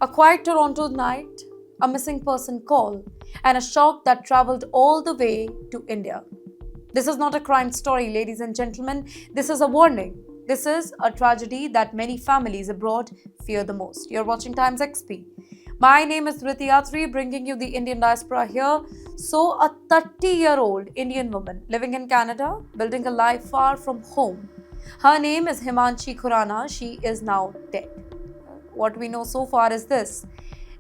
A quiet Toronto night, a missing person call, and a shock that traveled all the way to India. This is not a crime story, ladies and gentlemen. This is a warning. This is a tragedy that many families abroad fear the most. You're watching Times XP. My name is Dhritiyatri, bringing you the Indian diaspora here. So, a 30-year-old Indian woman living in Canada, building a life far from home. Her name is Himanshi Khurana. She is now dead. What we know so far is this.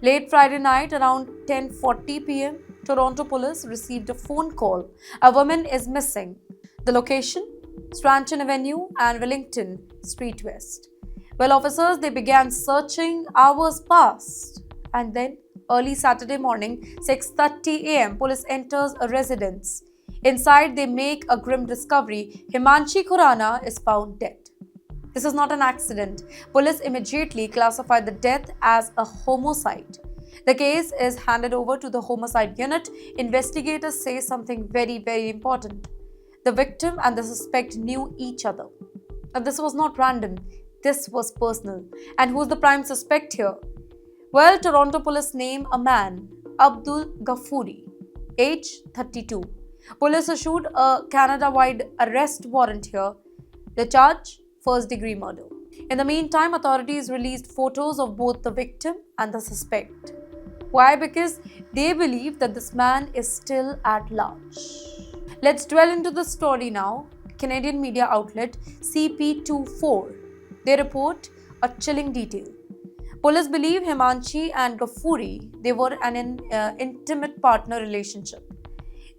Late Friday night around 10:40 p.m., Toronto police received a phone call. A woman is missing. The location? Strachan Avenue and Wellington Street West. Well, officers, they began searching. Hours passed. And then, early Saturday morning, 6:30 a.m., police enters a residence. Inside, they make a grim discovery. Himanshi Khurana is found dead. This is not an accident. Police immediately classified the death as a homicide. The case is handed over to the homicide unit. Investigators say something very, very important. The victim and the suspect knew each other. Now, this was not random. This was personal. And who's the prime suspect here? Well, Toronto police name a man, Abdul Ghaffuri, age 32. Police issued a Canada-wide arrest warrant here. The charge? First-degree murder. In the meantime, authorities released photos of both the victim and the suspect. Why? Because they believe that this man is still at large. Let's dwell into the story now. Canadian media outlet CP24. They report a chilling detail. Police believe Himanshi and Ghaffuri, they were an intimate partner relationship.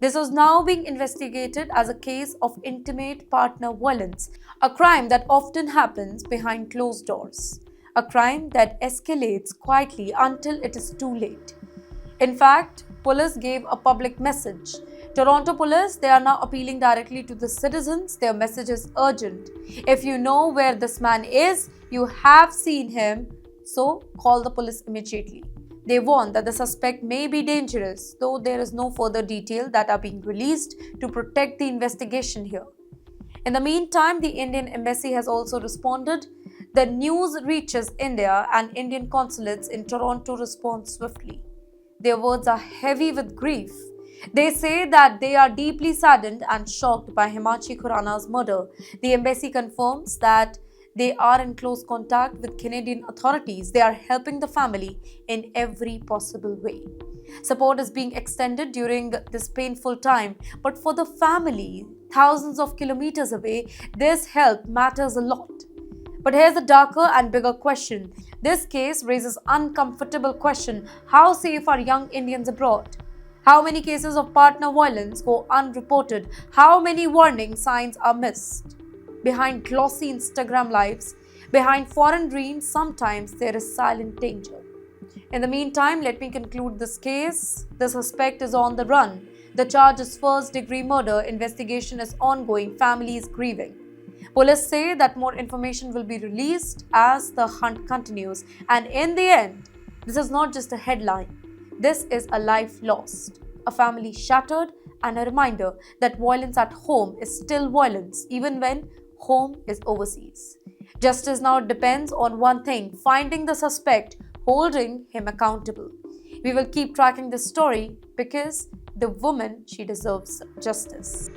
This was now being investigated as a case of intimate partner violence, a crime that often happens behind closed doors, a crime that escalates quietly until it is too late. In fact, police gave a public message. Toronto police, they are now appealing directly to the citizens. Their message is urgent. If you know where this man is, you have seen him, so call the police immediately. They warn that the suspect may be dangerous, though there is no further detail that are being released to protect the investigation here. In the meantime, the Indian embassy has also responded. The news reaches India and Indian consulates in Toronto respond swiftly. Their words are heavy with grief. They say that they are deeply saddened and shocked by Himanshi Khurana's murder. The embassy confirms that they are in close contact with Canadian authorities. They are helping the family in every possible way. Support is being extended during this painful time, but for the family, thousands of kilometers away, this help matters a lot. But here's a darker and bigger question. This case raises uncomfortable question. How safe are young Indians abroad? How many cases of partner violence go unreported? How many warning signs are missed? Behind glossy Instagram lives, behind foreign dreams, sometimes there is silent danger. In the meantime, let me conclude this case. The suspect is on the run. The charge is first-degree murder. Investigation is ongoing. Family is grieving. Police say that more information will be released as the hunt continues. And in the end, this is not just a headline. This is a life lost, a family shattered, and a reminder that violence at home is still violence, even when home is overseas. Justice now depends on one thing: finding the suspect, holding him accountable. We will keep tracking this story because the woman, she deserves justice.